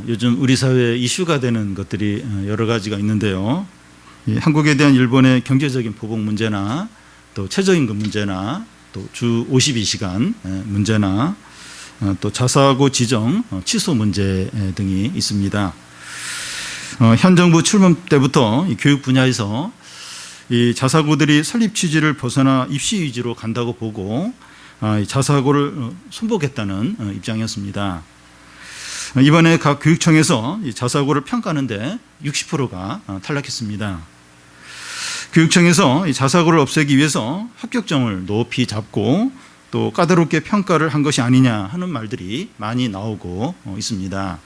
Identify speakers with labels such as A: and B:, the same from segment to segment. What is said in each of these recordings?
A: 요즘 우리 사회에 이슈가 되는 것들이 여러 가지가 있는데요. 한국에 대한 일본의 경제적인 보복 문제나 또 최저임금 문제나 또 주 52시간 문제나 또 자사고 지정 취소 문제 등이 있습니다. 현 정부 출범 때부터 이 교육 분야에서 이 자사고들이 설립 취지를 벗어나 입시 위주로 간다고 보고 자사고를 손보겠다는 입장이었습니다. 이번에 각 교육청에서 이 자사고를 평가하는데 60%가 탈락했습니다. 교육청에서 이 자사고를 없애기 위해서 합격점을 높이 잡고 또 까다롭게 평가를 한 것이 아니냐 하는 말들이 많이 나오고 있습니다.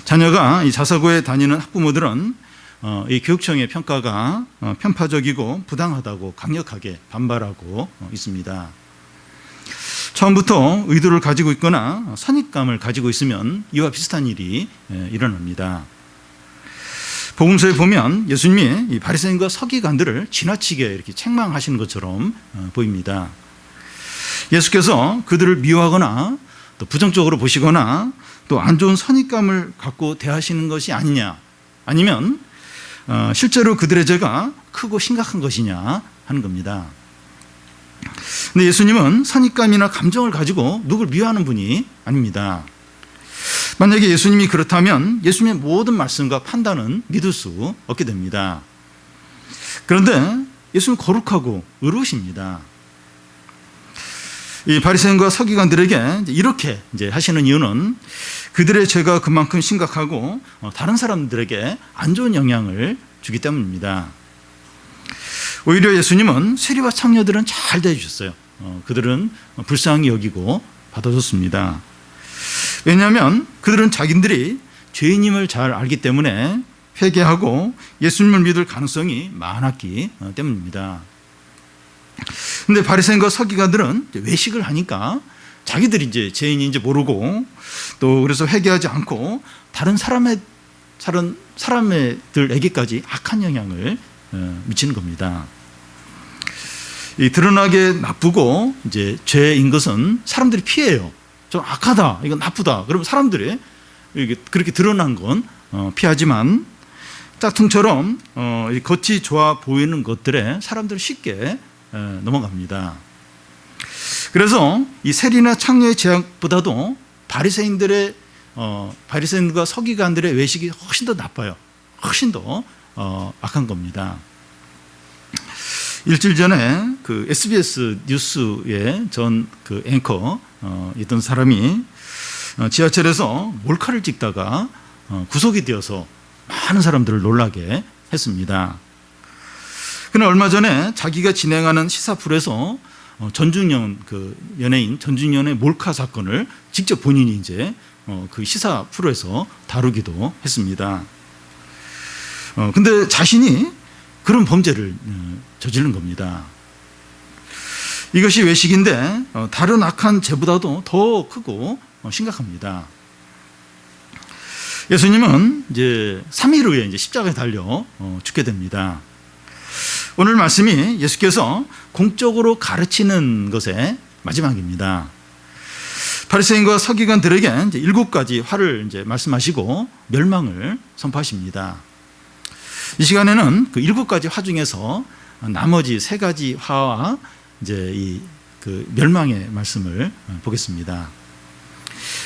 A: 자녀가 이 자사고에 다니는 학부모들은 이 교육청의 평가가 편파적이고 부당하다고 강력하게 반발하고 있습니다. 처음부터 의도를 가지고 있거나 선입감을 가지고 있으면 이와 비슷한 일이 일어납니다. 복음서에 보면 예수님이 이 바리새인과 서기관들을 지나치게 이렇게 책망하시는 것처럼 보입니다. 예수께서 그들을 미워하거나 또 부정적으로 보시거나 또 안 좋은 선입감을 갖고 대하시는 것이 아니냐, 아니면 실제로 그들의 죄가 크고 심각한 것이냐 하는 겁니다. 근데 예수님은 선입감이나 감정을 가지고 누굴 미워하는 분이 아닙니다. 만약에 예수님이 그렇다면 예수님의 모든 말씀과 판단은 믿을 수 없게 됩니다. 그런데 예수님은 거룩하고 의로우십니다. 이 바리새인과 서기관들에게 이렇게 이제 하시는 이유는 그들의 죄가 그만큼 심각하고 다른 사람들에게 안 좋은 영향을 주기 때문입니다. 오히려 예수님은 세리와 창녀들은 잘 대해주셨어요. 그들은 불쌍히 여기고 받아줬습니다. 왜냐하면 그들은 자기들이 죄인임을 잘 알기 때문에 회개하고 예수님을 믿을 가능성이 많았기 때문입니다. 그런데 바리새인과 서기관들은 외식을 하니까 자기들이 이제 죄인인지 모르고 또 그래서 회개하지 않고 다른 사람들에게까지 악한 영향을 미치는 겁니다. 이 드러나게 나쁘고 이제 죄인 것은 사람들이 피해요. 좀 악하다, 이건 나쁘다. 그러면 사람들이 그렇게 드러난 건 피하지만 짝퉁처럼 겉이 좋아 보이는 것들에 사람들은 쉽게 넘어갑니다. 그래서 이 세리나 창녀의 죄악보다도 바리새인과 서기관들의 외식이 훨씬 더 나빠요. 훨씬 더 악한 겁니다. 일주일 전에 그 SBS 뉴스의 전 그 앵커 있던 사람이 지하철에서 몰카를 찍다가 구속이 되어서 많은 사람들을 놀라게 했습니다. 그는 얼마 전에 자기가 진행하는 시사 프로에서 전중현 그 연예인 전중현의 몰카 사건을 직접 본인이 이제 그 시사 프로에서 다루기도 했습니다. 근데 자신이 그런 범죄를 저지른 겁니다. 이것이 외식인데 다른 악한 죄보다도 더 크고 심각합니다. 예수님은 이제 3일 후에 이제 십자가에 달려 죽게 됩니다. 오늘 말씀이 예수께서 공적으로 가르치는 것의 마지막입니다. 바리새인과 서기관들에게 이제 7가지 화를 이제 말씀하시고 멸망을 선포하십니다. 이 시간에는 그 7가지 화 중에서 나머지 3가지 화와 이제 그 멸망의 말씀을 보겠습니다.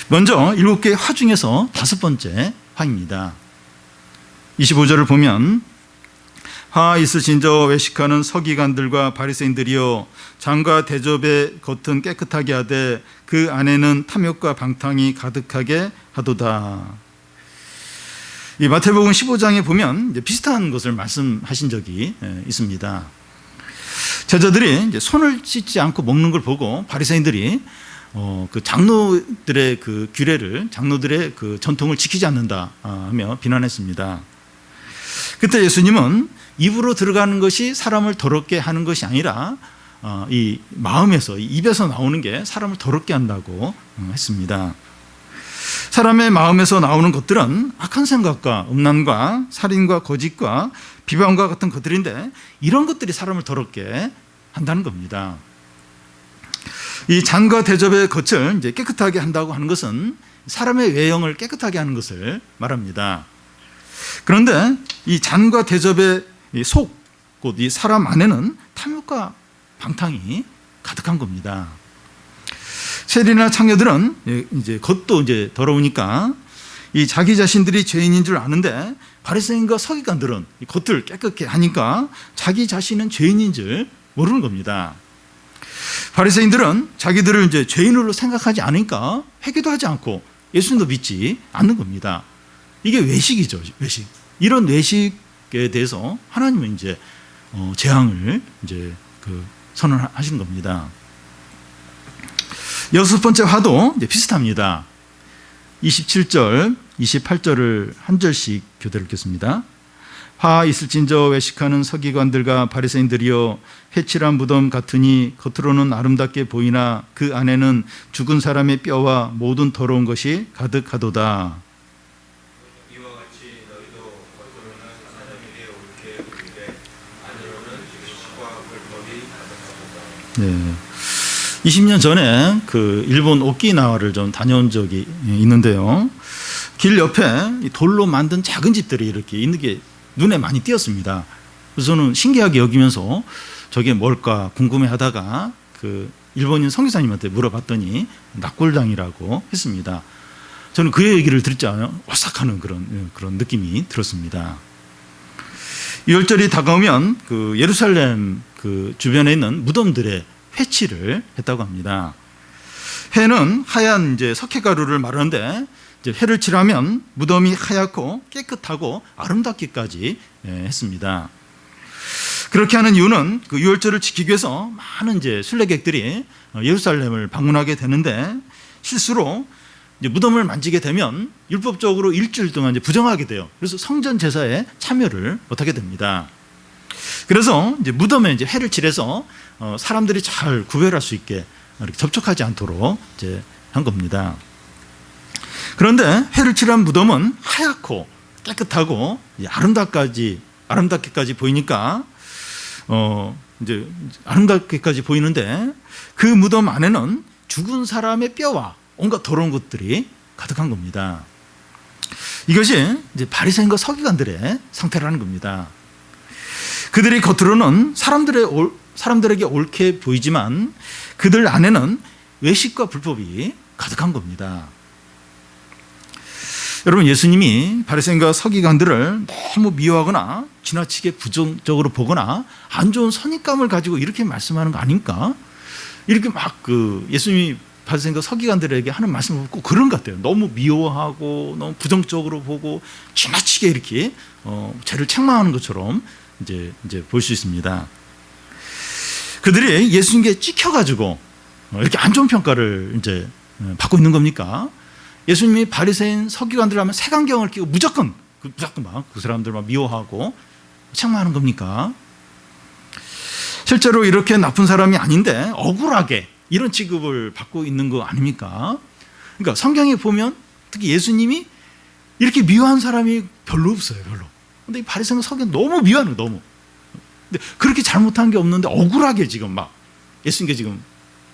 A: 먼저 7개의 화 중에서 5번째 화입니다. 25절을 보면 화 있으신 저 외식하는 서기관들과 바리새인들이여 장과 대접의 겉은 깨끗하게 하되 그 안에는 탐욕과 방탕이 가득하게 하도다. 이 마태복음 15장에 보면 이제 비슷한 것을 말씀하신 적이 있습니다. 제자들이 이제 손을 씻지 않고 먹는 걸 보고 바리새인들이 그 장로들의 그 규례를, 장로들의 그 전통을 지키지 않는다 하며 비난했습니다. 그때 예수님은 입으로 들어가는 것이 사람을 더럽게 하는 것이 아니라 이 마음에서, 이 입에서 나오는 게 사람을 더럽게 한다고 했습니다. 사람의 마음에서 나오는 것들은 악한 생각과 음란과 살인과 거짓과 비방과 같은 것들인데 이런 것들이 사람을 더럽게 한다는 겁니다. 이 잔과 대접의 겉을 이제 깨끗하게 한다고 하는 것은 사람의 외형을 깨끗하게 하는 것을 말합니다. 그런데 이 잔과 대접의 속, 곧 이 사람 안에는 탐욕과 방탕이 가득한 겁니다. 세리나 창녀들은 이제 겉도 이제 더러우니까 이 자기 자신들이 죄인인 줄 아는데, 바리새인과 서기관들은 이 겉을 깨끗게 하니까 자기 자신은 죄인인 줄 모르는 겁니다. 바리새인들은 자기들을 이제 죄인으로 생각하지 않으니까 회개도 하지 않고 예수님도 믿지 않는 겁니다. 이게 외식이죠, 외식. 이런 외식에 대해서 하나님은 이제 재앙을 이제 선언하시는 겁니다. 여섯 번째 화도 이제 비슷합니다. 27절, 28절을 한 절씩 교대로 읽겠습니다. 화 있을진저 외식하는 서기관들과 바리새인들이여, 회칠한 무덤 같으니 겉으로는 아름답게 보이나 그 안에는 죽은 사람의 뼈와 모든 더러운 것이 가득하도다.
B: 이와 같이 너희도 겉으로는 사람에게 옳게 보이되 안으로는 죄식과 불법이 가득하도다.
A: 네. 20년 전에 일본 오키나와를 좀 다녀온 적이 있는데요. 길 옆에 돌로 만든 작은 집들이 이렇게 있는 게 눈에 많이 띄었습니다. 그래서 저는 신기하게 여기면서 저게 뭘까 궁금해 하다가 일본인 선교사님한테 물어봤더니 낙골당이라고 했습니다. 저는 그 얘기를 듣자마자 오싹하는 그런 느낌이 들었습니다. 유월절이 다가오면 예루살렘 주변에 있는 무덤들의 회치를 했다고 합니다. 회는 하얀 이제 석회가루를 말하는데, 이제 회를 칠하면 무덤이 하얗고 깨끗하고 아름답기까지 했습니다. 그렇게 하는 이유는 유월절을 지키기 위해서 많은 이제 순례객들이 예루살렘을 방문하게 되는데, 실수로 이제 무덤을 만지게 되면 율법적으로 일주일 동안 이제 부정하게 돼요. 그래서 성전 제사에 참여를 못하게 됩니다. 그래서 이제 무덤에 이제 회를 칠해서 사람들이 잘 구별할 수 있게 이렇게 접촉하지 않도록 이제 한 겁니다. 그런데 회를 칠한 무덤은 하얗고 깨끗하고 아름답게까지 보이니까 이제 아름답게까지 보이는데, 그 무덤 안에는 죽은 사람의 뼈와 온갖 더러운 것들이 가득한 겁니다. 이것이 이제 바리새인과 서기관들의 상태라는 겁니다. 그들이 겉으로는 사람들에게 옳게 보이지만 그들 안에는 외식과 불법이 가득한 겁니다. 여러분, 예수님이 바리새인과 서기관들을 너무 미워하거나 지나치게 부정적으로 보거나 안 좋은 선입감을 가지고 이렇게 말씀하는 거 아닙니까? 이렇게 막 예수님이 바리새인과 서기관들에게 하는 말씀을 듣고 그런 것 같아요. 너무 미워하고 너무 부정적으로 보고 지나치게 이렇게 죄를 책망하는 것처럼 이제 볼 수 있습니다. 그들이 예수님께 찍혀가지고 이렇게 안 좋은 평가를 이제 받고 있는 겁니까? 예수님이 바리새인 서기관들 하면 색안경을 끼고 무조건 막 그 사람들 막 미워하고 책망하는 겁니까? 실제로 이렇게 나쁜 사람이 아닌데 억울하게 이런 취급을 받고 있는 거 아닙니까? 그러니까 성경에 보면 특히 예수님이 이렇게 미워한 사람이 별로 없어요, 별로. 근데 이 바리새인과 서기관 너무 미워하는 거예요, 너무. 근데 그렇게 잘못한 게 없는데 억울하게 지금 막 예수님께 지금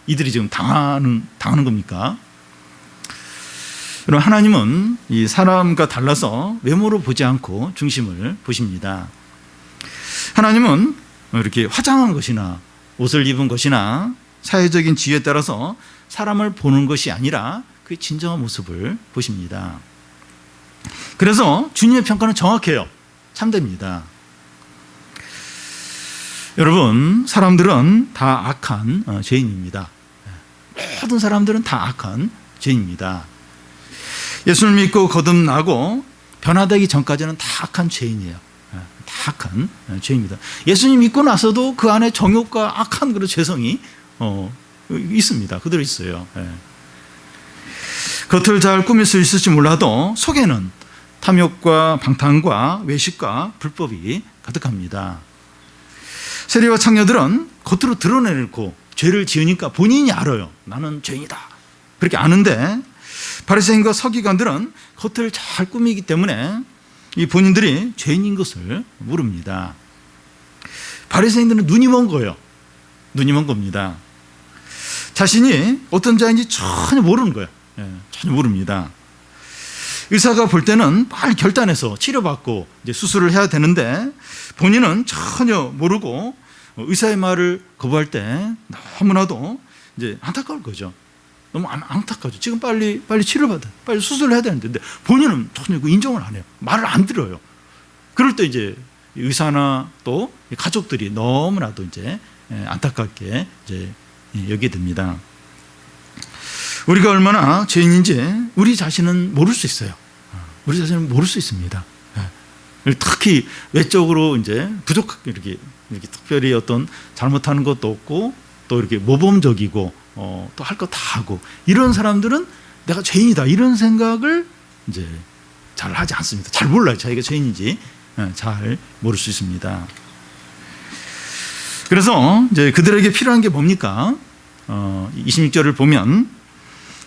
A: 이들이 지금 당하는 겁니까? 여러분, 하나님은 이 사람과 달라서 외모로 보지 않고 중심을 보십니다. 하나님은 이렇게 화장한 것이나 옷을 입은 것이나 사회적인 지위에 따라서 사람을 보는 것이 아니라 그의 진정한 모습을 보십니다. 그래서 주님의 평가는 정확해요. 참됩니다. 여러분, 사람들은 다 악한 죄인입니다. 모든 사람들은 다 악한 죄인입니다. 예수를 믿고 거듭나고 변화되기 전까지는 다 악한 죄인이에요. 다 악한 죄인입니다. 예수님 믿고 나서도 그 안에 정욕과 악한 그런 죄성이 있습니다. 그대로 있어요. 겉을 잘 꾸밀 수 있을지 몰라도 속에는 탐욕과 방탕과 외식과 불법이 가득합니다. 세리와 창녀들은 겉으로 드러내놓고 죄를 지으니까 본인이 알아요. 나는 죄인이다. 그렇게 아는데 바리새인과 서기관들은 겉을 잘 꾸미기 때문에 이 본인들이 죄인인 것을 모릅니다. 바리새인들은 눈이 먼 거예요. 눈이 먼 겁니다. 자신이 어떤 자인지 전혀 모르는 거예요. 전혀 모릅니다. 의사가 볼 때는 빨리 결단해서 치료받고 이제 수술을 해야 되는데 본인은 전혀 모르고 의사의 말을 거부할 때 너무나도 이제 안타까울 거죠. 너무 안타까워죠. 지금 빨리 치료받아, 빨리 수술을 해야 되는데 본인은 전혀 인정을 안 해요. 말을 안 들어요. 그럴 때 이제 의사나 또 가족들이 너무나도 이제 안타깝게 이제 여기게 됩니다. 우리가 얼마나 죄인인지 우리 자신은 모를 수 있어요. 우리 자신은 모를 수 있습니다. 특히 외적으로 이제 이렇게 특별히 어떤 잘못하는 것도 없고 또 이렇게 모범적이고 또 할 거 다 하고 이런 사람들은 내가 죄인이다 이런 생각을 이제 잘 하지 않습니다. 잘 몰라요. 자기가 죄인인지 잘 모를 수 있습니다. 그래서 이제 그들에게 필요한 게 뭡니까? 26절을 보면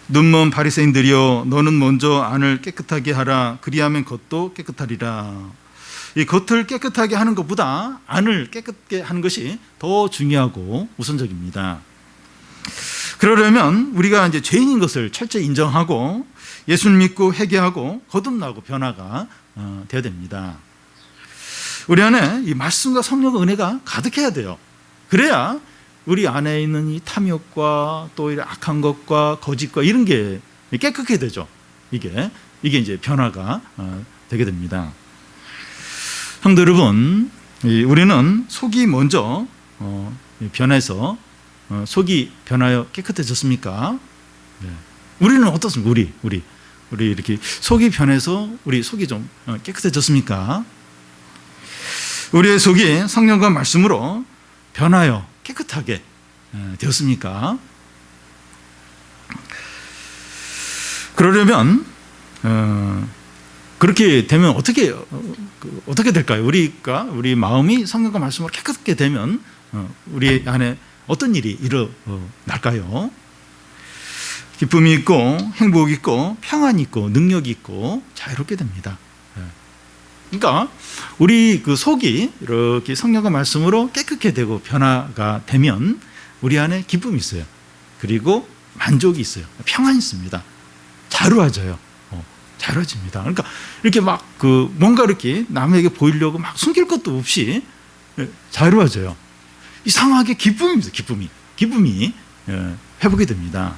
A: 눈먼 바리새인들이여 너는 먼저 안을 깨끗하게 하라 그리하면 겉도 깨끗하리라. 이 겉을 깨끗하게 하는 것보다 안을 깨끗게 하는 것이 더 중요하고 우선적입니다. 그러려면 우리가 이제 죄인인 것을 철저히 인정하고 예수를 믿고 회개하고 거듭나고 변화가 되어야 됩니다. 우리 안에 이 말씀과 성령의 은혜가 가득해야 돼요. 그래야 우리 안에 있는 이 탐욕과 또 이 악한 것과 거짓과 이런 게 깨끗하게 되죠. 이게 이제 변화가 되게 됩니다. 성도 여러분, 우리는 속이 먼저 변해서 속이 변하여 깨끗해졌습니까? 네. 우리는 어떻습니까? 우리 이렇게 속이 변해서 우리 속이 좀 깨끗해졌습니까? 우리의 속이 성령과 말씀으로 변하여 깨끗하게 되었습니까? 그러려면 그렇게 되면 어떻게 될까요? 우리 마음이 성령과 말씀으로 깨끗하게 되면 우리 안에 어떤 일이 일어날까요? 기쁨이 있고 행복이 있고 평안이 있고 능력이 있고 자유롭게 됩니다. 그러니까 우리 그 속이 이렇게 성령과 말씀으로 깨끗게 되고 변화가 되면 우리 안에 기쁨이 있어요. 그리고 만족이 있어요. 평안이 있습니다. 자유로워져요. 자유로워집니다. 그러니까 이렇게 막 뭔가 이렇게 남에게 보이려고 막 숨길 것도 없이 자유로워져요. 이상하게 기쁨입니다. 기쁨이 회복이 됩니다.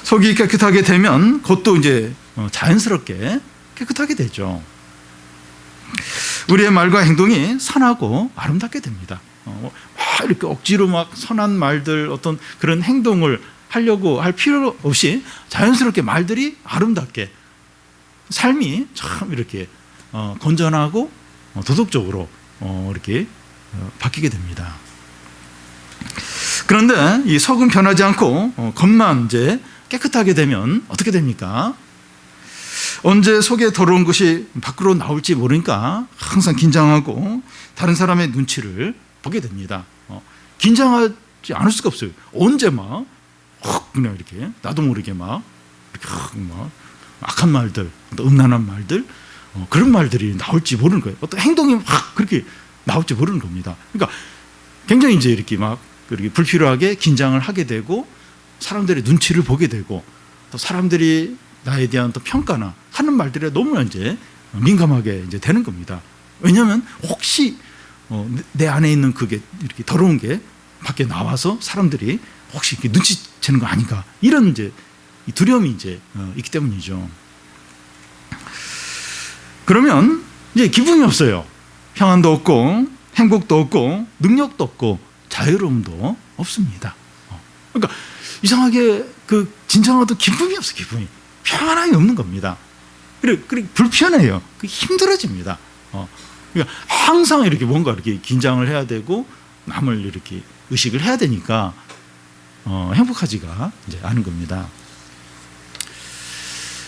A: 속이 깨끗하게 되면 겉도 이제 자연스럽게 깨끗하게 되죠. 우리의 말과 행동이 선하고 아름답게 됩니다. 막 이렇게 억지로 막 선한 말들 어떤 그런 행동을 하려고 할 필요 없이 자연스럽게 말들이 아름답게 삶이 참 이렇게 건전하고 도덕적으로 이렇게 바뀌게 됩니다. 그런데 이 속은 변하지 않고 겉만 이제 깨끗하게 되면 어떻게 됩니까? 언제 속에 더러운 것이 밖으로 나올지 모르니까 항상 긴장하고 다른 사람의 눈치를 보게 됩니다. 긴장하지 않을 수가 없어요. 언제 막 그냥 이렇게 나도 모르게 막 악한 말들, 음란한 말들 그런 말들이 나올지 모르는 거예요. 어떤 행동이 막 그렇게 나올지 모르는 겁니다. 그러니까 굉장히 이제 이렇게 막 그렇게 불필요하게 긴장을 하게 되고 사람들의 눈치를 보게 되고 또 사람들이 나에 대한 또 평가나 하는 말들에 너무 이제 민감하게 이제 되는 겁니다. 왜냐하면 혹시 내 안에 있는 그게 이렇게 더러운 게 밖에 나와서 사람들이 혹시 이렇게 눈치채는 거 아닌가 이런 이제 두려움이 이제 있기 때문이죠. 그러면 이제 기쁨이 없어요. 평안도 없고 행복도 없고 능력도 없고 자유로움도 없습니다. 그러니까 이상하게 그 진정한 기쁨이 없어. 기쁨이 평안함이 없는 겁니다. 그리고 불편해요. 힘들어집니다. 그러니까 항상 이렇게 뭔가 이렇게 긴장을 해야 되고 남을 이렇게 의식을 해야 되니까 행복하지가 이제 않은 겁니다.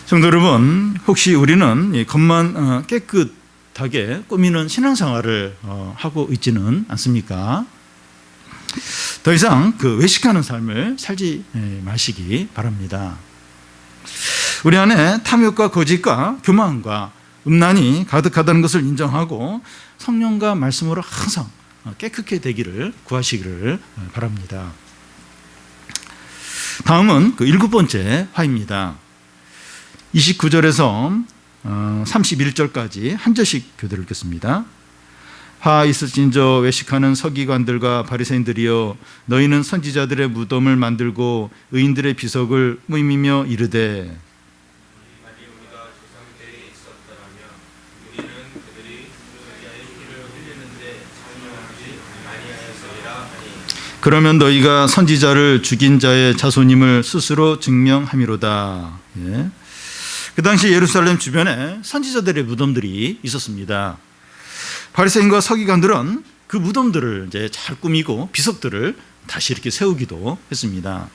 A: 성도 여러분, 혹시 우리는 겉만 깨끗하게 꾸미는 신앙생활을 하고 있지는 않습니까? 더 이상 그 외식하는 삶을 살지 마시기 바랍니다. 우리 안에 탐욕과 거짓과 교만과 음란이 가득하다는 것을 인정하고 성령과 말씀으로 항상 깨끗게 되기를 구하시기를 바랍니다. 다음은 그 7번째 화입니다. 29절에서 31절까지 한 절씩 교대를 읽겠습니다. 화 있을진저 외식하는 서기관들과 바리새인들이여, 너희는 선지자들의 무덤을 만들고 의인들의 비석을 의미며 이르되,
B: 만일 우리가 조상 때에 있었더라면 우리는 그들이 선지자의 피를 흘리는데 참여하지 아니하였으리라 하니,
A: 그러면 너희가 선지자를 죽인 자의 자손임을 스스로 증명함이로다. 예. 그 당시 예루살렘 주변에 선지자들의 무덤들이 있었습니다. 바리새인과 서기관들은 그 무덤들을 이제 잘 꾸미고 비석들을 다시 이렇게 세우기도 했습니다.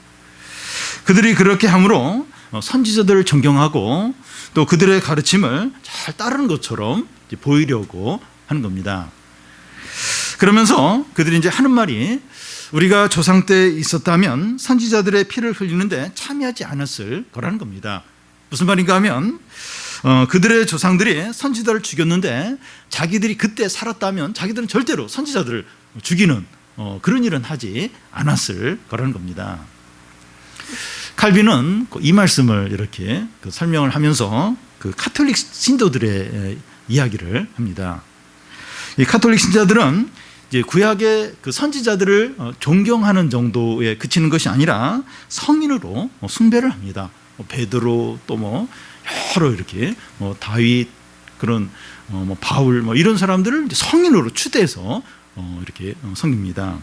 A: 그들이 그렇게 함으로 선지자들을 존경하고 또 그들의 가르침을 잘 따르는 것처럼 보이려고 하는 겁니다. 그러면서 그들이 이제 하는 말이, 우리가 조상 때 있었다면 선지자들의 피를 흘리는데 참여하지 않았을 거라는 겁니다. 무슨 말인가 하면 그들의 조상들이 선지자를 죽였는데 자기들이 그때 살았다면 자기들은 절대로 선지자들을 죽이는 그런 일은 하지 않았을 거라는 겁니다. 칼빈은 이 말씀을 이렇게 설명을 하면서 그 카톨릭 신도들의 이야기를 합니다. 이 카톨릭 신자들은 이제 구약의 그 선지자들을 존경하는 정도에 그치는 것이 아니라 성인으로 숭배를 합니다. 베드로, 또 여러 이렇게 다윗, 그런 바울 이런 사람들을 성인으로 추대해서 이렇게 섬깁니다.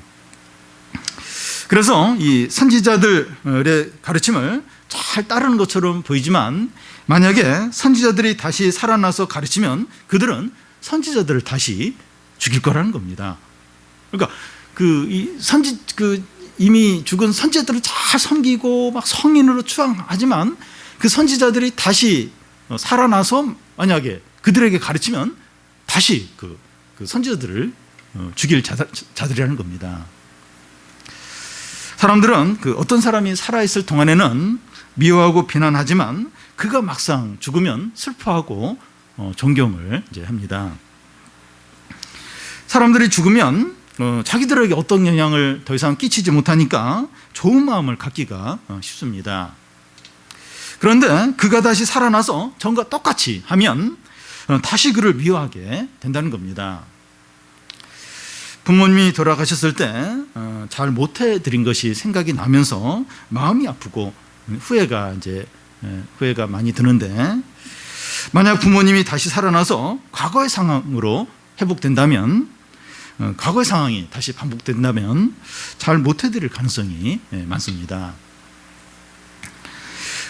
A: 그래서 이 선지자들의 가르침을 잘 따르는 것처럼 보이지만, 만약에 선지자들이 다시 살아나서 가르치면 그들은 선지자들을 다시 죽일 거라는 겁니다. 그러니까 이미 죽은 선지자들을 잘 섬기고 막 성인으로 추앙하지만 그 선지자들이 다시 살아나서 만약에 그들에게 가르치면 다시 그 선지자들을 죽일 자들이라는 겁니다. 사람들은 어떤 사람이 살아있을 동안에는 미워하고 비난하지만 그가 막상 죽으면 슬퍼하고 존경을 이제 합니다. 사람들이 죽으면 자기들에게 어떤 영향을 더 이상 끼치지 못하니까 좋은 마음을 갖기가 쉽습니다. 그런데 그가 다시 살아나서 전과 똑같이 하면 다시 그를 미워하게 된다는 겁니다. 부모님이 돌아가셨을 때 잘 못해드린 것이 생각이 나면서 마음이 아프고 후회가 많이 드는데, 만약 부모님이 다시 살아나서 과거의 상황으로 회복된다면, 과거의 상황이 다시 반복된다면 잘 못해드릴 가능성이 많습니다.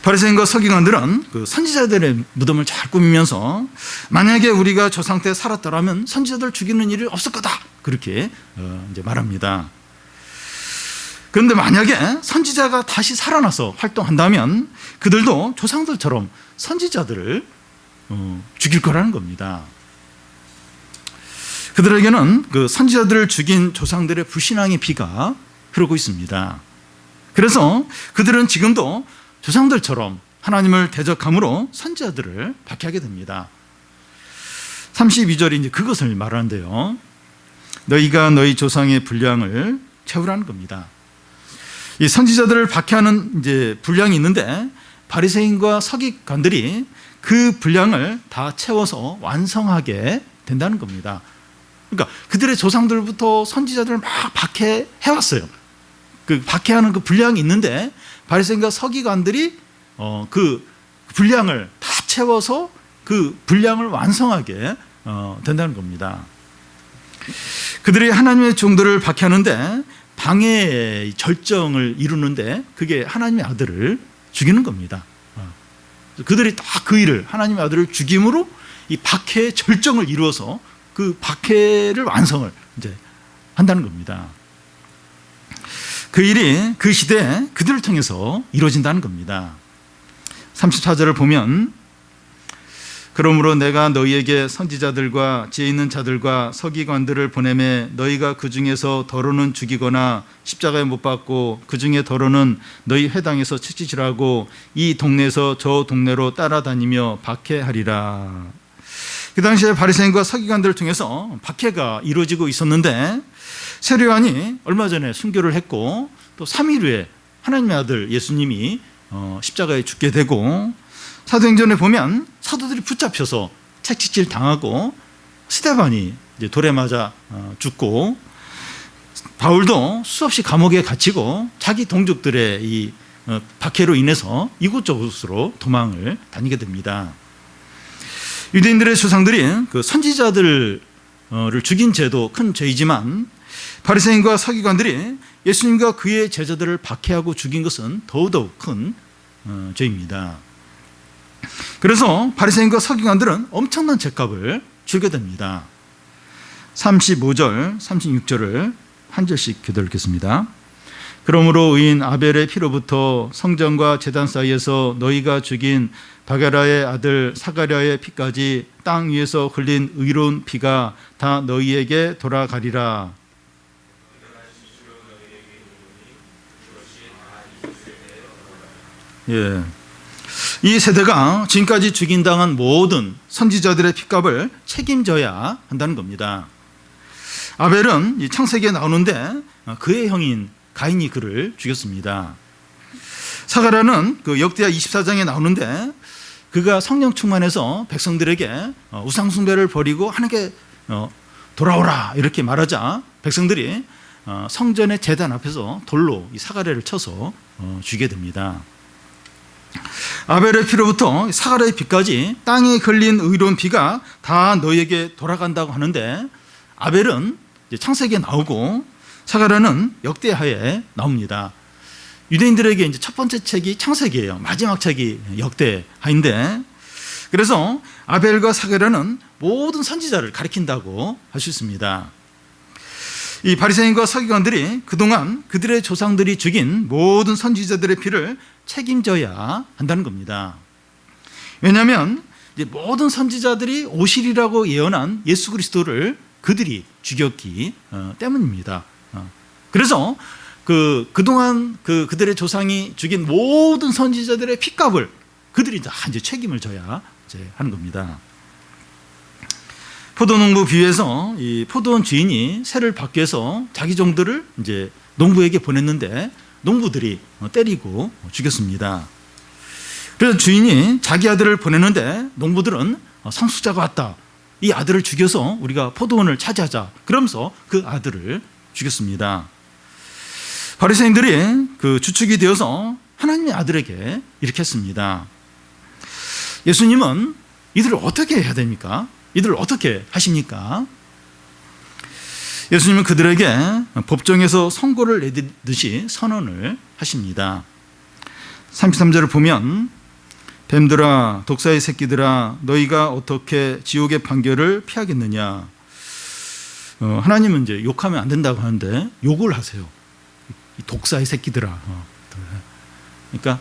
A: 바리새인과 서기관들은 그 선지자들의 무덤을 잘 꾸미면서 만약에 우리가 조상 때 살았더라면 선지자들 죽이는 일이 없을 거다, 그렇게 이제 말합니다. 그런데 만약에 선지자가 다시 살아나서 활동한다면 그들도 조상들처럼 선지자들을 죽일 거라는 겁니다. 그들에게는 그 선지자들을 죽인 조상들의 불신앙의 피가 흐르고 있습니다. 그래서 그들은 지금도 조상들처럼 하나님을 대적함으로 선지자들을 박해하게 됩니다. 32절이 이제 그것을 말하는데요. 너희가 너희 조상의 분량을 채우라는 겁니다. 이 선지자들을 박해하는 이제 분량이 있는데 바리새인과 서기관들이 그 분량을 다 채워서 완성하게 된다는 겁니다. 그러니까 그들의 조상들부터 선지자들을 막 박해해 왔어요. 그 박해하는 그 분량이 있는데 바리새인과 서기관들이 그 분량을 다 채워서 그 분량을 완성하게 된다는 겁니다. 그들이 하나님의 종들을 박해하는데 방해의 절정을 이루는데 그게 하나님의 아들을 죽이는 겁니다. 그들이 딱 그 일을, 하나님의 아들을 죽임으로 이 박해의 절정을 이루어서 그 박해를 완성을 이제 한다는 겁니다. 그 일이 그 시대에 그들을 통해서 이루어진다는 겁니다. 34절을 보면, 그러므로 내가 너희에게 선지자들과 지혜 있는 자들과 서기관들을 보내매 너희가 그 중에서 더러는 죽이거나 십자가에 못 박고 그 중에 더러는 너희 회당에서 채찍질하고 이 동네에서 저 동네로 따라다니며 박해하리라. 그 당시에 바리새인과 서기관들을 통해서 박해가 이루어지고 있었는데 세례요한이 얼마 전에 순교를 했고 또 3일 후에 하나님의 아들 예수님이 십자가에 죽게 되고, 사도행전에 보면 사도들이 붙잡혀서 채찍질 당하고 스데반이 이제 돌에 맞아 죽고, 바울도 수없이 감옥에 갇히고 자기 동족들의 이 박해로 인해서 이곳저곳으로 도망을 다니게 됩니다. 유대인들의 조상들이 그 선지자들을 죽인 죄도 큰 죄이지만, 바리새인과 서기관들이 예수님과 그의 제자들을 박해하고 죽인 것은 더더욱 큰 죄입니다. 그래서 바리새인과 서기관들은 엄청난 죄값을 치르게 됩니다. 35절, 36절을 한 절씩 교독 읽겠습니다. 그러므로 의인 아벨의 피로부터 성전과 제단 사이에서 너희가 죽인 바게라의 아들 사가랴의 피까지 땅 위에서 흘린 의로운 피가 다 너희에게 돌아가리라. 예. 이 세대가 지금까지 죽인당한 모든 선지자들의 핏값을 책임져야 한다는 겁니다. 아벨은 창세기에 나오는데 그의 형인 가인이 그를 죽였습니다. 사가랴는 그 역대하 24장에 나오는데 그가 성령 충만해서 백성들에게 우상숭배를 버리고 하나님께 돌아오라 이렇게 말하자 백성들이 성전의 제단 앞에서 돌로 이 사가랴를 쳐서 죽게 됩니다. 아벨의 피로부터 사가랴의 피까지 땅에 흘린 의로운 피가 다 너희에게 돌아간다고 하는데, 아벨은 창세기에 나오고 사가랴는 역대하에 나옵니다. 유대인들에게 이제 첫 번째 책이 창세기예요. 마지막 책이 역대하인데, 그래서 아벨과 사가랴는 모든 선지자를 가리킨다고 할 수 있습니다. 이 바리새인과 서기관들이 그동안 그들의 조상들이 죽인 모든 선지자들의 피를 책임져야 한다는 겁니다. 왜냐하면 이제 모든 선지자들이 오시리라고 예언한 예수 그리스도를 그들이 죽였기 때문입니다. 그래서 그동안 그들의 조상이 죽인 모든 선지자들의 핏값을 그들이 다 이제 책임을 져야 이제 하는 겁니다. 포도농부 비유에서 이 포도원 주인이 새를 받기 위해서 자기 종들을 이제 농부에게 보냈는데 농부들이 때리고 죽였습니다. 그래서 주인이 자기 아들을 보냈는데 농부들은 상속자가 왔다, 이 아들을 죽여서 우리가 포도원을 차지하자, 그러면서 그 아들을 죽였습니다. 바리새인들이 그 주축이 되어서 하나님의 아들에게 이렇게 했습니다. 예수님은 이들을 어떻게 해야 됩니까? 이들을 어떻게 하십니까? 예수님은 그들에게 법정에서 선고를 내듯이 선언을 하십니다. 33절을 보면, 뱀들아 독사의 새끼들아 너희가 어떻게 지옥의 판결을 피하겠느냐. 하나님은 이제 욕하면 안 된다고 하는데 욕을 하세요. 이 독사의 새끼들아. 그러니까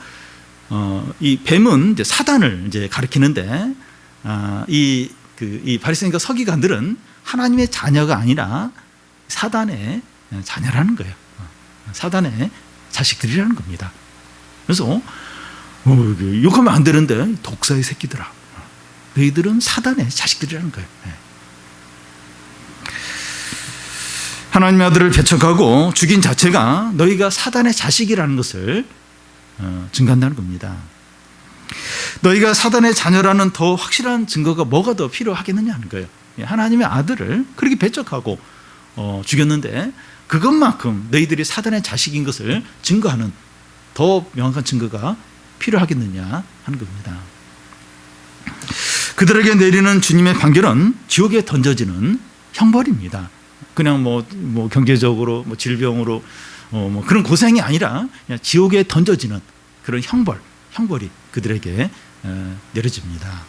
A: 이 뱀은 이제 사단을 이제 가리키는데, 이 바리새인과 서기관들은 하나님의 자녀가 아니라 사단의 자녀라는 거예요. 사단의 자식들이라는 겁니다. 그래서 욕하면 안 되는데 독사의 새끼들아, 너희들은 사단의 자식들이라는 거예요. 하나님의 아들을 배척하고 죽인 자체가 너희가 사단의 자식이라는 것을 증거한다는 겁니다. 너희가 사단의 자녀라는 더 확실한 증거가 뭐가 더 필요하겠느냐 하는 거예요. 하나님의 아들을 그렇게 배척하고 죽였는데 그것만큼 너희들이 사단의 자식인 것을 증거하는 더 명확한 증거가 필요하겠느냐 하는 겁니다. 그들에게 내리는 주님의 판결은 지옥에 던져지는 형벌입니다. 그냥 뭐 경제적으로 질병으로 그런 고생이 아니라 그냥 지옥에 던져지는 그런 형벌이 그들에게 내려집니다.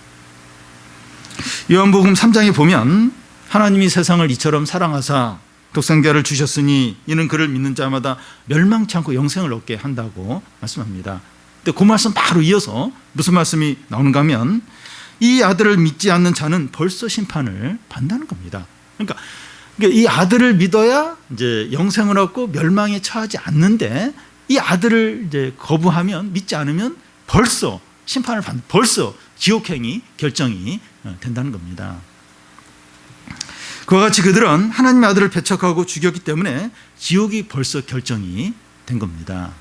A: 요한복음 3장에 보면 하나님이 세상을 이처럼 사랑하사 독생자를 주셨으니 이는 그를 믿는 자마다 멸망치 않고 영생을 얻게 한다고 말씀합니다. 근데 그 말씀 바로 이어서 무슨 말씀이 나오는가 하면, 이 아들을 믿지 않는 자는 벌써 심판을 받는다는 겁니다. 그러니까 이 아들을 믿어야 이제 영생을 얻고 멸망에 처하지 않는데, 이 아들을 이제 거부하면, 믿지 않으면 벌써 심판을 받는, 벌써 지옥행이 결정이 된다는 겁니다. 그와 같이 그들은 하나님의 아들을 배척하고 죽였기 때문에 지옥이 벌써 결정이 된 겁니다.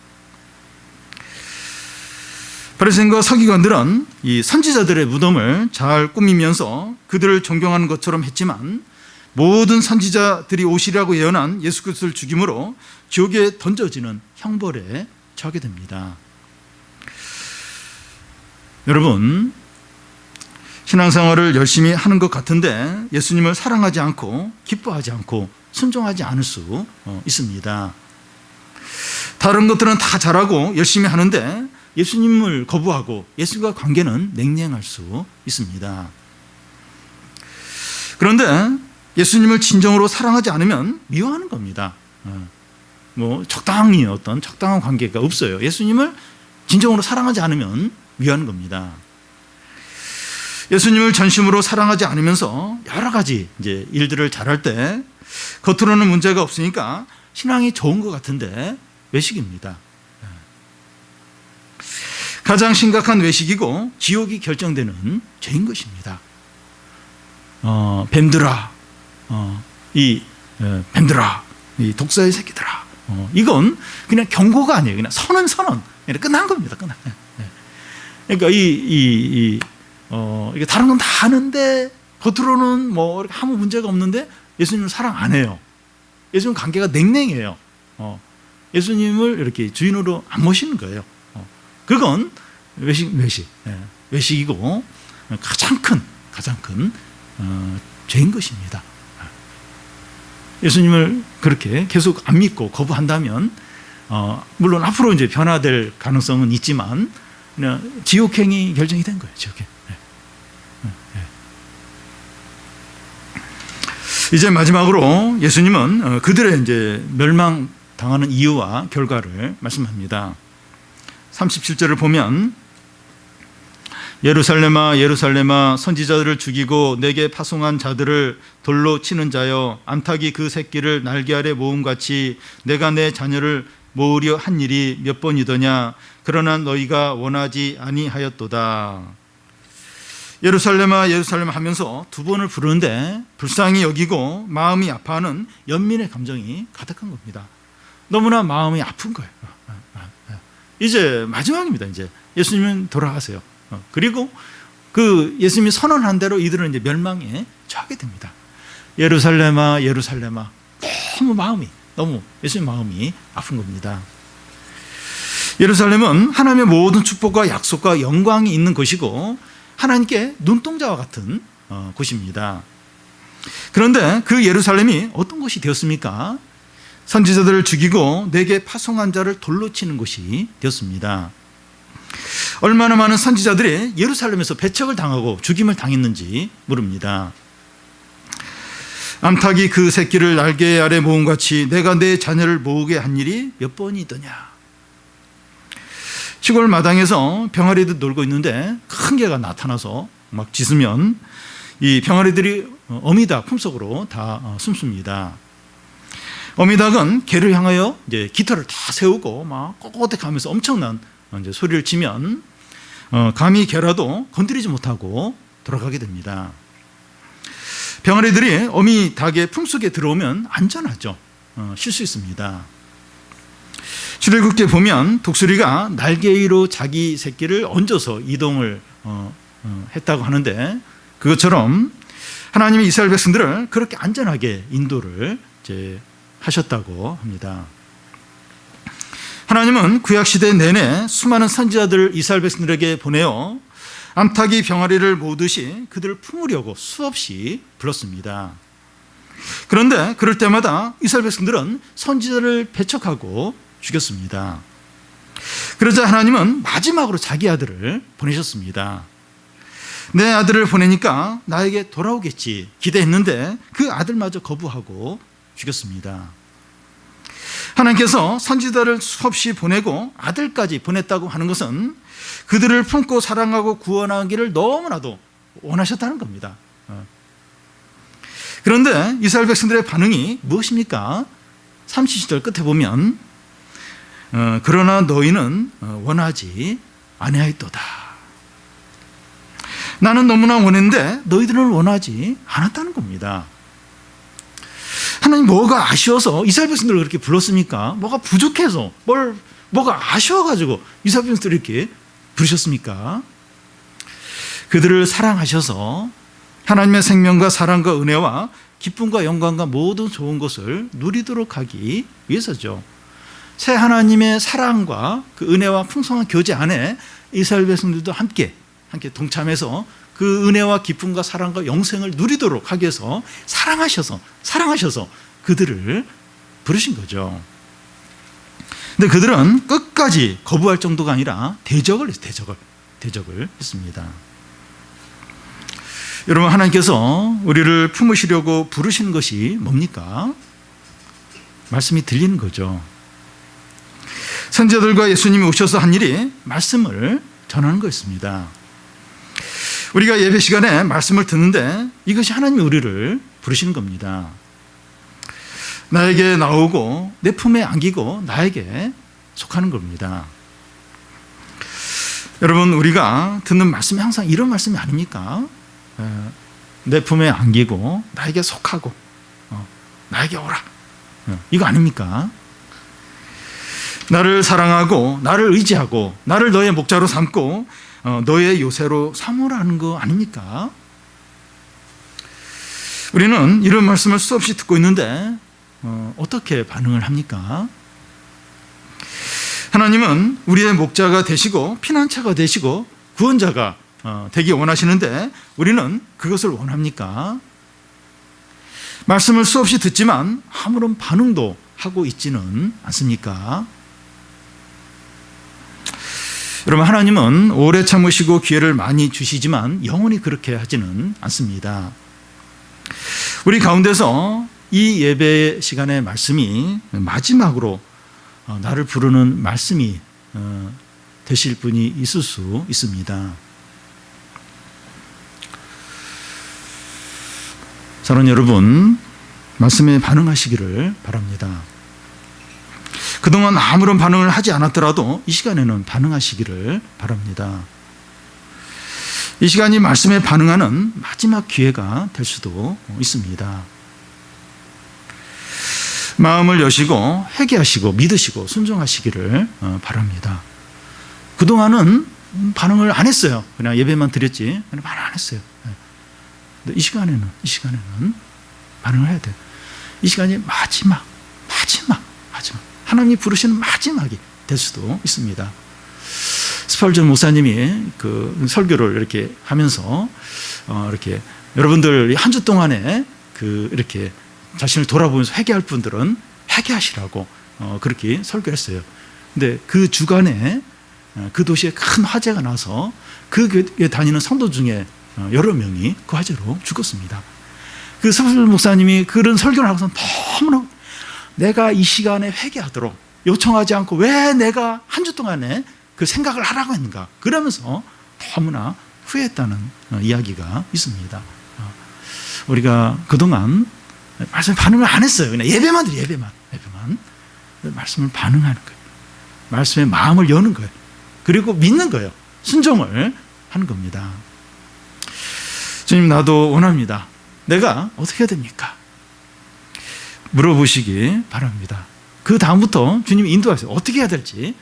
A: 바리새인과 서기관들은 이 선지자들의 무덤을 잘 꾸미면서 그들을 존경하는 것처럼 했지만 모든 선지자들이 오시리라고 예언한 예수 그리스도를 죽임으로 지옥에 던져지는 형벌에 처하게 됩니다. 여러분, 신앙생활을 열심히 하는 것 같은데 예수님을 사랑하지 않고 기뻐하지 않고 순종하지 않을 수 있습니다. 다른 것들은 다 잘하고 열심히 하는데 예수님을 거부하고 예수님과 관계는 냉랭할 수 있습니다. 그런데 예수님을 진정으로 사랑하지 않으면 미워하는 겁니다. 적당히 어떤 적당한 관계가 없어요. 예수님을 진정으로 사랑하지 않으면 미워하는 겁니다. 예수님을 전심으로 사랑하지 않으면서 여러 가지 이제 일들을 잘할 때 겉으로는 문제가 없으니까 신앙이 좋은 것 같은데 외식입니다. 가장 심각한 외식이고 지옥이 결정되는 죄인 것입니다. 뱀들아, 뱀들아, 이 독사의 새끼들아. 이건 그냥 경고가 아니에요. 그냥 선언. 그냥 끝난 겁니다. 끝난. 그러니까 이게 다른 건 다 하는데 겉으로는 뭐 아무 문제가 없는데 예수님을 사랑 안 해요. 예수님 관계가 냉랭해요. 예수님을 이렇게 주인으로 안 모시는 거예요. 그건 외식이고 가장 큰 죄인 것입니다. 예수님을 그렇게 계속 안 믿고 거부한다면 물론 앞으로 이제 변화될 가능성은 있지만 그냥 지옥행이 결정이 된 거예요. 지옥행. 이제 마지막으로 예수님은 그들의 이제 멸망당하는 이유와 결과를 말씀합니다. 37절을 보면 예루살렘아 예루살렘아 선지자들을 죽이고 내게 파송한 자들을 돌로 치는 자여 암탉이 그 새끼를 날개 아래 모음같이 내가 내 자녀를 모으려 한 일이 몇 번이더냐 그러나 너희가 원하지 아니하였도다. 예루살렘아 예루살렘 하면서 두 번을 부르는데 불쌍히 여기고 마음이 아파하는 연민의 감정이 가득한 겁니다. 너무나 마음이 아픈 거예요. 이제 마지막입니다. 이제 예수님은 돌아가세요. 그리고 그 예수님이 선언한 대로 이들은 이제 멸망에 처하게 됩니다. 예루살렘아 예루살렘아 너무 예수님 마음이 아픈 겁니다. 예루살렘은 하나님의 모든 축복과 약속과 영광이 있는 곳이고 하나님께 눈동자와 같은 곳입니다. 그런데 그 예루살렘이 어떤 곳이 되었습니까? 선지자들을 죽이고 내게 파송한 자를 돌로 치는 곳이 되었습니다. 얼마나 많은 선지자들이 예루살렘에서 배척을 당하고 죽임을 당했는지 모릅니다. 암탉이 그 새끼를 날개 아래 모음같이 내가 내 자녀를 모으게 한 일이 몇 번이더냐. 시골 마당에서 병아리들 놀고 있는데 큰 개가 나타나서 막 짖으면 이 병아리들이 어미닭 품속으로 다 숨습니다. 어미닭은 개를 향하여 이제 깃털을 다 세우고 막 꼿꼿해 가면서 엄청난 이제 소리를 치면 감히 개라도 건드리지 못하고 돌아가게 됩니다. 병아리들이 어미 닭의 품속에 들어오면 안전하죠. 쉴 수 있습니다. 출애굽기에 보면 독수리가 날개 위로 자기 새끼를 얹어서 이동을 했다고 하는데 그것처럼 하나님이 이스라엘 백성들을 그렇게 안전하게 인도를 이제 하셨다고 합니다. 하나님은 구약시대 내내 수많은 선지자들을 이스라엘 백성들에게 보내어 암탉이 병아리를 모으듯이 그들을 품으려고 수없이 불렀습니다. 그런데 그럴 때마다 이스라엘 백성들은 선지자를 배척하고 죽였습니다. 그러자 하나님은 마지막으로 자기 아들을 보내셨습니다. 내 아들을 보내니까 나에게 돌아오겠지 기대했는데 그 아들마저 거부하고 죽였습니다. 하나님께서 선지자를 수없이 보내고 아들까지 보냈다고 하는 것은 그들을 품고 사랑하고 구원하기를 너무나도 원하셨다는 겁니다. 그런데 이스라엘 백성들의 반응이 무엇입니까? 30절 끝에 보면 그러나 너희는 원하지 아니하였도다. 나는 너무나 원했는데 너희들은 원하지 않았다는 겁니다. 하나님 뭐가 아쉬워서 이스라엘 백성들을 그렇게 불렀습니까? 뭐가 부족해서 뭐가 아쉬워가지고 이스라엘 백성들을 이렇게 부르셨습니까? 그들을 사랑하셔서 하나님의 생명과 사랑과 은혜와 기쁨과 영광과 모든 좋은 것을 누리도록 하기 위해서죠. 새 하나님의 사랑과 그 은혜와 풍성한 교제 안에 이스라엘 백성들도 함께 동참해서 그 은혜와 기쁨과 사랑과 영생을 누리도록 하기 위해서 사랑하셔서 그들을 부르신 거죠. 근데 그들은 끝까지 거부할 정도가 아니라 대적을 했습니다. 여러분, 하나님께서 우리를 품으시려고 부르시는 것이 뭡니까? 말씀이 들리는 거죠. 선지자들과 예수님이 오셔서 한 일이 말씀을 전하는 거였습니다. 우리가 예배 시간에 말씀을 듣는데 이것이 하나님이 우리를 부르시는 겁니다. 나에게 나오고 내 품에 안기고 나에게 속하는 겁니다. 여러분, 우리가 듣는 말씀이 항상 이런 말씀이 아닙니까? 내 품에 안기고 나에게 속하고 나에게 오라, 이거 아닙니까? 나를 사랑하고 나를 의지하고 나를 너의 목자로 삼고 너의 요새로 삼으라는 거 아닙니까? 우리는 이런 말씀을 수없이 듣고 있는데 어떻게 반응을 합니까? 하나님은 우리의 목자가 되시고 피난처가 되시고 구원자가 되기 원하시는데 우리는 그것을 원합니까? 말씀을 수없이 듣지만 아무런 반응도 하고 있지는 않습니까? 여러분, 하나님은 오래 참으시고 기회를 많이 주시지만 영원히 그렇게 하지는 않습니다. 우리 가운데서 이 예배 시간의 말씀이 마지막으로 나를 부르는 말씀이 되실 분이 있을 수 있습니다. 사랑하는 여러분, 말씀에 반응하시기를 바랍니다. 그동안 아무런 반응을 하지 않았더라도 이 시간에는 반응하시기를 바랍니다. 이 시간이 말씀에 반응하는 마지막 기회가 될 수도 있습니다. 마음을 여시고 회개하시고 믿으시고 순종하시기를 바랍니다. 그동안은 반응을 안 했어요. 그냥 예배만 드렸지 반응 안 했어요. 근데 이 시간에는 반응을 해야 돼요. 이 시간이 마지막 하나님이 부르시는 마지막이 될 수도 있습니다. 스펄전 목사님이 그 설교를 이렇게 하면서 이렇게 여러분들 한 주 동안에 이렇게 자신을 돌아보면서 회개할 분들은 회개하시라고 그렇게 설교했어요. 근데 그 주간에 그 도시에 큰 화재가 나서 그 교회에 다니는 성도 중에 여러 명이 그 화재로 죽었습니다. 그 스펄전 목사님이 그런 설교를 하고서 너무나 내가 이 시간에 회개하도록 요청하지 않고 왜 내가 한 주 동안에 그 생각을 하라고 했는가, 그러면서 너무나 후회했다는 이야기가 있습니다. 우리가 그동안 말씀에 반응을 안 했어요. 그냥 예배만 말씀을 반응하는 거예요. 말씀에 마음을 여는 거예요. 그리고 믿는 거예요. 순종을 하는 겁니다. 주님, 나도 원합니다. 내가 어떻게 해야 됩니까? 물어보시기 바랍니다. 그 다음부터 주님이 인도하세요. 어떻게 해야 될지.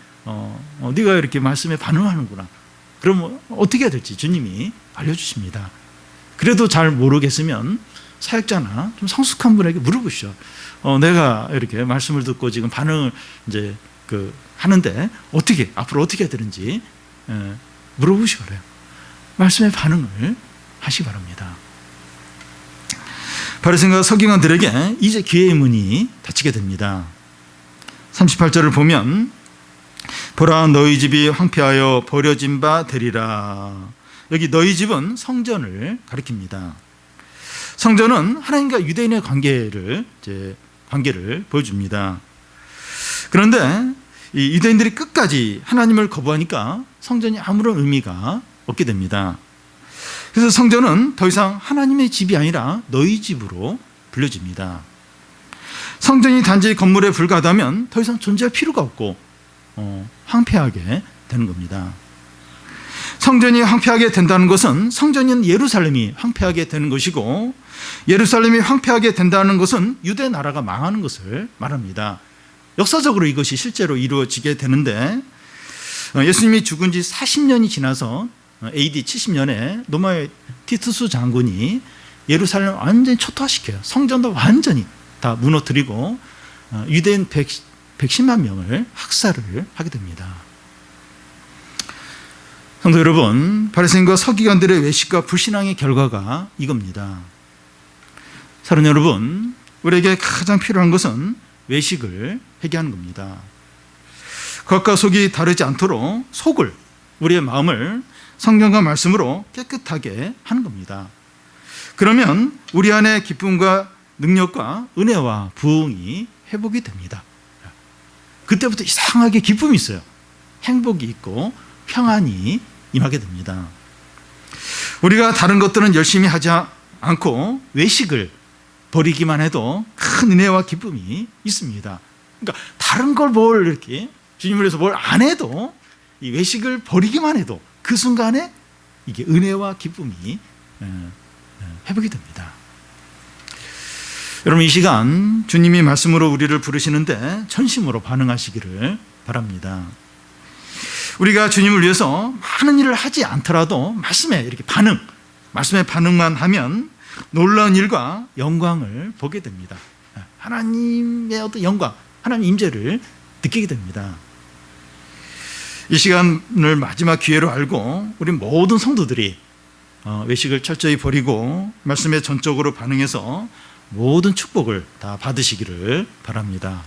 A: 네가 이렇게 말씀에 반응하는구나. 그럼 어떻게 해야 될지 주님이 알려주십니다. 그래도 잘 모르겠으면 사역자나 좀 성숙한 분에게 물어보시죠. 내가 이렇게 말씀을 듣고 지금 반응을 이제 하는데 앞으로 어떻게 해야 되는지 물어보시기 바래요. 말씀에 반응을 하시기 바랍니다. 바리새인과 서기관들에게 이제 기회의 문이 닫히게 됩니다. 38절을 보면 보라, 너희 집이 황폐하여 버려진 바 되리라. 여기 너희 집은 성전을 가리킵니다. 성전은 하나님과 유대인의 관계를 보여줍니다. 그런데 이 유대인들이 끝까지 하나님을 거부하니까 성전이 아무런 의미가 없게 됩니다. 그래서 성전은 더 이상 하나님의 집이 아니라 너희 집으로 불려집니다. 성전이 단지 건물에 불과하다면 더 이상 존재할 필요가 없고 황폐하게 되는 겁니다. 성전이 황폐하게 된다는 것은 성전인 예루살렘이 황폐하게 되는 것이고, 예루살렘이 황폐하게 된다는 것은 유대 나라가 망하는 것을 말합니다. 역사적으로 이것이 실제로 이루어지게 되는데, 예수님이 죽은 지 40년이 지나서 AD 70년에 로마의 티투스 장군이 예루살렘을 완전히 초토화시켜요. 성전도 완전히 다 무너뜨리고 유대인 110만 명을 학살을 하게 됩니다. 성도 여러분, 바리새인과 서기관들의 외식과 불신앙의 결과가 이겁니다. 사랑하는 여러분, 우리에게 가장 필요한 것은 외식을 회개하는 겁니다. 겉과 속이 다르지 않도록 속을, 우리의 마음을 성경과 말씀으로 깨끗하게 하는 겁니다. 그러면 우리 안에 기쁨과 능력과 은혜와 부흥이 회복이 됩니다. 그때부터 이상하게 기쁨이 있어요. 행복이 있고 평안이 임하게 됩니다. 우리가 다른 것들은 열심히 하지 않고 외식을 버리기만 해도 큰 은혜와 기쁨이 있습니다. 그러니까 다른 걸 뭘 이렇게 주님을 위해서 뭘 안 해도 이 외식을 버리기만 해도 그 순간에 이게 은혜와 기쁨이 회복이 됩니다. 여러분, 이 시간 주님이 말씀으로 우리를 부르시는데 전심으로 반응하시기를 바랍니다. 우리가 주님을 위해서 많은 일을 하지 않더라도 말씀에 이렇게 말씀에 반응만 하면 놀라운 일과 영광을 보게 됩니다. 하나님의 어떤 영광, 하나님의 임재를 느끼게 됩니다. 이 시간을 마지막 기회로 알고 우리 모든 성도들이 외식을 철저히 버리고 말씀에 전적으로 반응해서 모든 축복을 다 받으시기를 바랍니다.